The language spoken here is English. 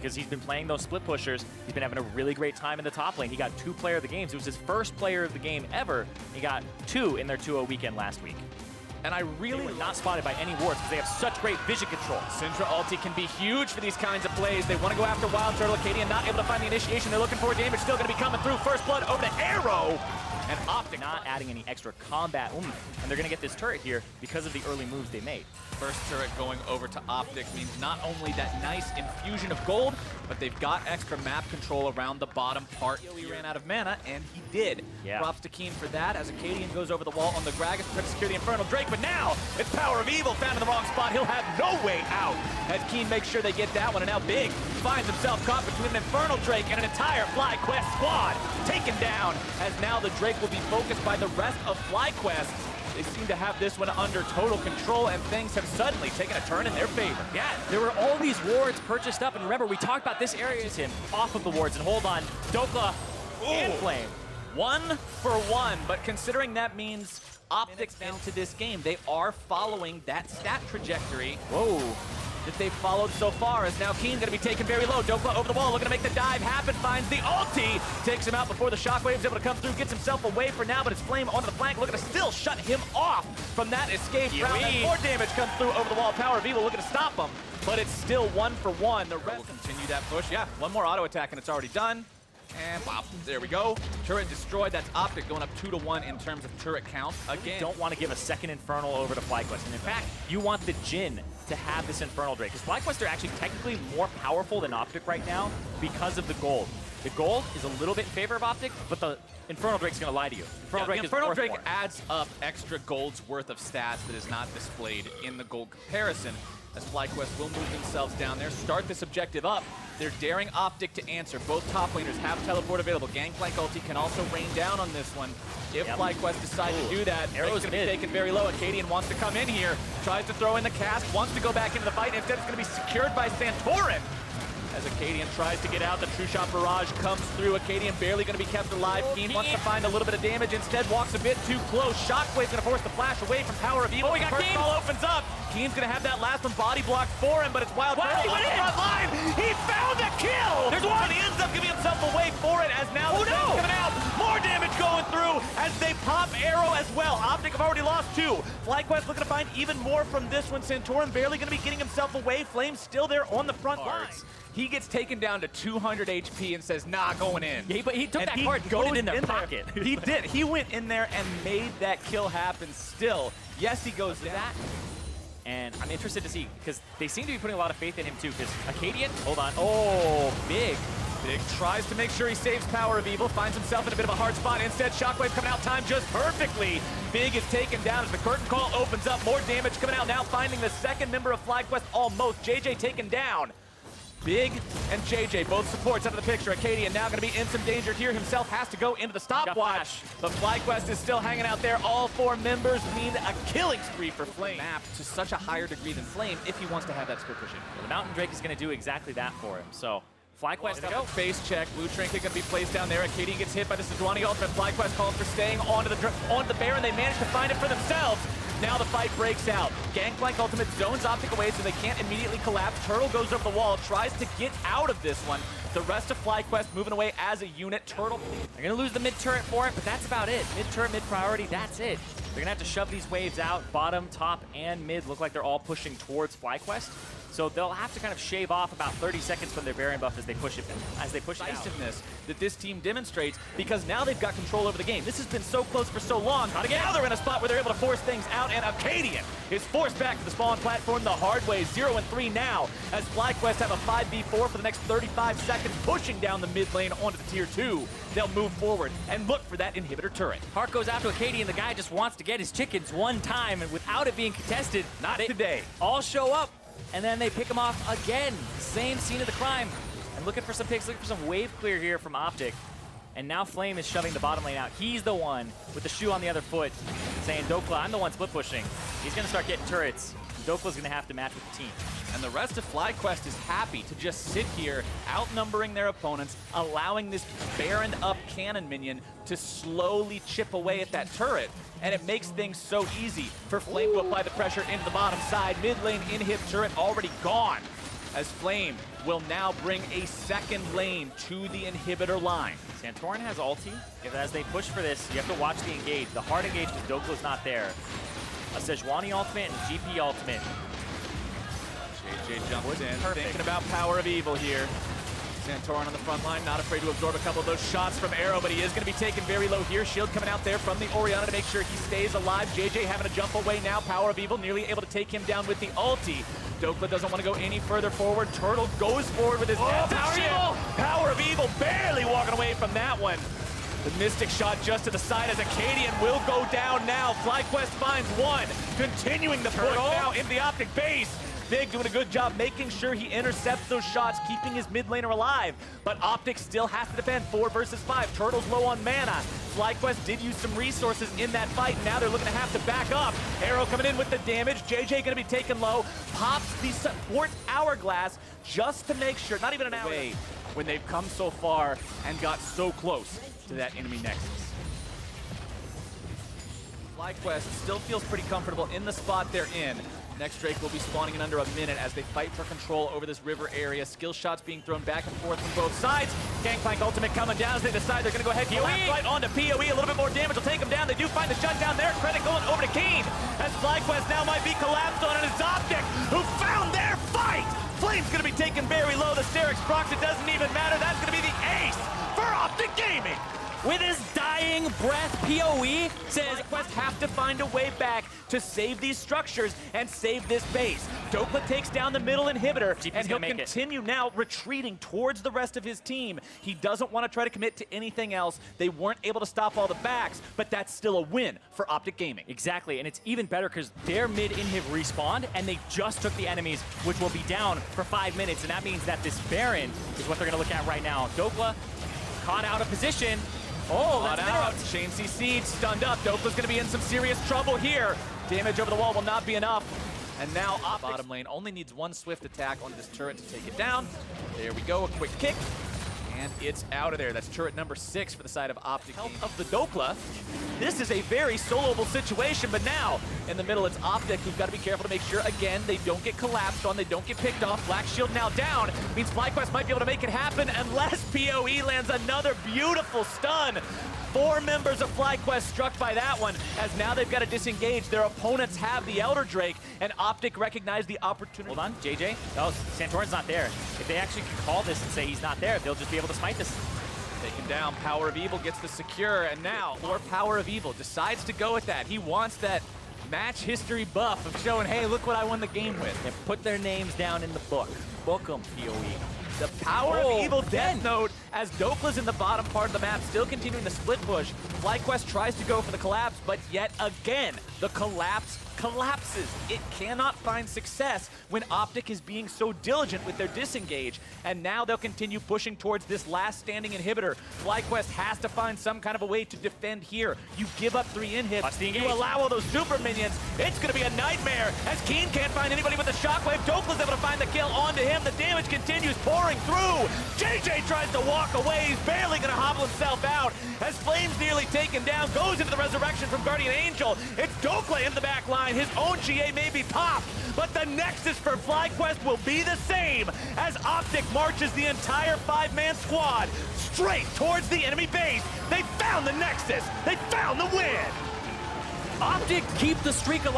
because he's been playing those split pushers. He's been having a really great time in the top lane. He got 2 player of the games. It was his first player of the game ever. He got 2 in their 2-0 weekend last week. And I really not spotted by any wards because they have such great vision control. Syndra ulti can be huge for these kinds of plays. They want to go after Wild Turtle. Acadian not able to find the initiation. They're looking for damage. Still going to be coming through. First blood over to Arrow. And Optic not adding any extra combat oomph. And they're going to get this turret here because of the early moves they made. First turret going over to Optic means not only that nice infusion of gold, but they've got extra map control around the bottom part. He ran out of mana, and he did. Yeah. Props to Keen for that, as Acadian goes over the wall on the Gragas to try to secure the Infernal Drake, but now it's Power of Evil found in the wrong spot. He'll have no way out, as Keen makes sure they get that one, and now Big finds himself caught between an Infernal Drake and an entire FlyQuest squad taken down, as now the Drake will be focused by the rest of FlyQuest. They seem to have this one under total control, and things have suddenly taken a turn in their favor. Yeah, there were all these wards purchased up, and remember, we talked about this area is him off of the wards, and hold on, Dokla and Flame. 1 for 1, but considering that means Optic into this game, they are following that stat trajectory. Whoa. That they've followed so far, as now Keen's going to be taken very low. Dokla over the wall, looking to make the dive happen, finds the ulti, takes him out before the shockwave's able to come through, gets himself away for now, but it's Flame onto the flank, looking to still shut him off from that escape route. And more damage comes through over the wall. Power of Evil looking to stop him, but it's still 1 for 1. The rest will continue that push. Yeah, 1 more auto attack and it's already done. And wow, there we go. Turret destroyed. That's Optic going up 2-1 in terms of turret count. Again, you don't want to give a second Infernal over to FlyQuest. And in fact, you want the Jhin to have this Infernal Drake. Because FlyQuest are actually technically more powerful than Optic right now because of the gold. The gold is a little bit in favor of Optic, but the Infernal Drake's going to lie to you. Infernal Drake adds up extra gold's worth of stats that is not displayed in the gold comparison. As FlyQuest will move themselves down there, start this objective up. They're daring Optic to answer. Both top laners have teleport available. Gangplank ulti can also rain down on this one. If FlyQuest decide to do that, Arrow's going to be taken very low. Acadian wants to come in here, tries to throw in the cast, wants to go back into the fight. Instead, it's going to be secured by Santorin. As Acadian tries to get out, the True Shot Barrage comes through. Acadian barely going to be kept alive. Keen wants to find a little bit of damage. Instead, walks a bit too close. Shockwave's going to force the flash away from Power of Evil. Oh, we got Keen! Ball opens up. Keen's going to have that last one body blocked for him, but it's Wild Turtle on the front line. He found a kill! There's one! He ends up giving himself away for it, as now the Drake's coming out. More damage going through as they pop Arrow as well. Optic have already lost 2. FlyQuest looking to find even more from this one. Santorin barely going to be getting himself away. Flame still there on the front lines. He gets taken down to 200 HP and says, nah, going in. Yeah, but he took that card and put it in their pocket. He did. He went in there and made that kill happen still. Yes, he goes down. That. And I'm interested to see, because they seem to be putting a lot of faith in him too, because Acadian, hold on, oh, Big tries to make sure he saves Power of Evil, finds himself in a bit of a hard spot. Instead, Shockwave coming out timed just perfectly. Big is taken down as the curtain call opens up. More damage coming out now, finding the second member of FlyQuest almost. JJ taken down. Big and JJ, both supports out of the picture. Acadian now going to be in some danger here. Himself has to go into the stopwatch. But FlyQuest is still hanging out there. All 4 members need a killing spree for Flame. Map to such a higher degree than Flame if he wants to have that split push in. The Mountain Drake is going to do exactly that for him. So FlyQuest go. Face check. Blue Trinket going to be placed down there. Acadian gets hit by the Sejuani ultimate. FlyQuest calls for staying onto the bear, and they manage to find it for themselves. Now the fight breaks out. Gangplank ultimate zones Optic away so they can't immediately collapse. Turtle goes over the wall, tries to get out of this one. The rest of FlyQuest moving away as a unit. Turtle. They're going to lose the mid-turret for it, but that's about it. Mid-turret, mid-priority, that's it. They're going to have to shove these waves out. Bottom, top, and mid look like they're all pushing towards FlyQuest. So they'll have to kind of shave off about 30 seconds from their Baron buff as they push it out. Decisiveness that this team demonstrates, because now they've got control over the game. This has been so close for so long. Now they're in a spot where they're able to force things out, and Acadian is forced back to the spawn platform the hard way. 0-3 now, as FlyQuest have a 5v4 for the next 35 seconds, pushing down the mid lane onto the tier 2. They'll move forward and look for that inhibitor turret. Heart goes out to Acadian. The guy just wants to get his chickens one time, and without it being contested, not today. All show up. And then they pick him off again. Same scene of the crime. And looking for some picks, looking for some wave clear here from Optic. And now Flame is shoving the bottom lane out. He's the one with the shoe on the other foot, saying, Dokla, I'm the one split pushing. He's going to start getting turrets. Dokla's going to have to match with the team. And the rest of FlyQuest is happy to just sit here, outnumbering their opponents, allowing this Baroned up cannon minion to slowly chip away at that turret. And it makes things so easy for Flame to apply the pressure into the bottom side. Mid lane inhib turret already gone. as Flame will now bring a second lane to the inhibitor line. Santorin has ulti. As they push for this, you have to watch the engage. The hard engage because Dokla's not there. A Sejuani ultimate and GP ultimate. JJ jumps in, Perfect. thinking about Power of Evil here. Santorin on the front line, not afraid to absorb a couple of those shots from Arrow, but he is going to be taken very low here. Shield coming out there from the Orianna to make sure he stays alive. JJ having to jump away now. Power of Evil nearly able to take him down with the ulti. Dokla doesn't want to go any further forward. Turtle goes forward with his Power of Evil barely walking away from that one. The Mystic shot just to the side as Acadian will go down now. FlyQuest finds one, continuing the push now in the Optic base. Big doing a good job making sure he intercepts those shots, keeping his mid laner alive. But Optic still has to defend 4 versus 5. Turtle's low on mana. FlyQuest did use some resources in that fight, and now they're looking to have to back up. Arrow coming in with the damage. JJ going to be taken low. Pops the support hourglass just to make sure, not even an hour, when they've come so far and got so close to that enemy nexus. FlyQuest still feels pretty comfortable in the spot they're in. Next Drake will be spawning in under a minute as they fight for control over this river area. Skill shots being thrown back and forth from both sides. Gangplank ultimate coming down as they decide they're going to go ahead and collapse right onto PoE. A little bit more damage will take them down. They do find the shutdown there. Credit going over to Keen as FlyQuest now might be collapsed on, and it's Optic who found their fight. Flame's going to be taken very low. The Sterix procs, it doesn't even matter. That's going to be the ace for Optic Gaming. With his dying breath, PoE says FlyQuest have to find a way back to save these structures and save this base. Dokla takes down the middle inhibitor, and he'll continue now retreating towards the rest of his team. He doesn't want to try to commit to anything else. They weren't able to stop all the backs, but that's still a win for Optic Gaming. Exactly, and it's even better because their mid-inhib respawned, and they just took the enemies, which will be down for 5 minutes, and that means that this Baron is what they're going to look at right now. Dokla caught out of position. Oh, that's out. Shane CC'd, stunned up. Dokla's going to be in some serious trouble here. Damage over the wall will not be enough. And now bottom lane only needs one swift attack on this turret to take it down. There we go, a quick kick. And it's out of there. That's turret number 6 for the side of Optic. Help of the Dokla. This is a very soloable situation, but now in the middle it's Optic who've got to be careful to make sure, again, they don't get collapsed on, they don't get picked off. Black Shield now down. Means FlyQuest might be able to make it happen unless PoE lands another beautiful stun. 4 members of FlyQuest struck by that one, as now they've got to disengage. Their opponents have the Elder Drake, and Optic recognize the opportunity. Hold on, JJ. Oh, Santorin's not there. If they actually can call this and say he's not there, they'll just be able to smite this. Taken down, Power of Evil gets the secure, and now more Power of Evil decides to go with that. He wants that match history buff of showing, hey, look what I won the game with. And put their names down in the book. Book them, PoE. The Power of Evil Death Note as Dokla's in the bottom part of the map, still continuing the split push. FlyQuest tries to go for the collapse, but yet again, the collapse collapses. It cannot find success when Optic is being so diligent with their disengage, and now they'll continue pushing towards this last standing inhibitor. FlyQuest has to find some kind of a way to defend here. You give up 3 inhibs, you allow all those super minions, it's going to be a nightmare as Keen can't find anybody with the shockwave. Dokla's able to find the kill onto him. The damage continues pouring through. JJ tries to walk away. He's barely going to hobble himself out as Flame's nearly taken down. Goes into the resurrection from Guardian Angel. It's Dokla in the back line. His own GA may be popped, but the nexus for FlyQuest will be the same as Optic marches the entire 5-man squad straight towards the enemy base. They found the nexus. They found the win. Optic keep the streak alive.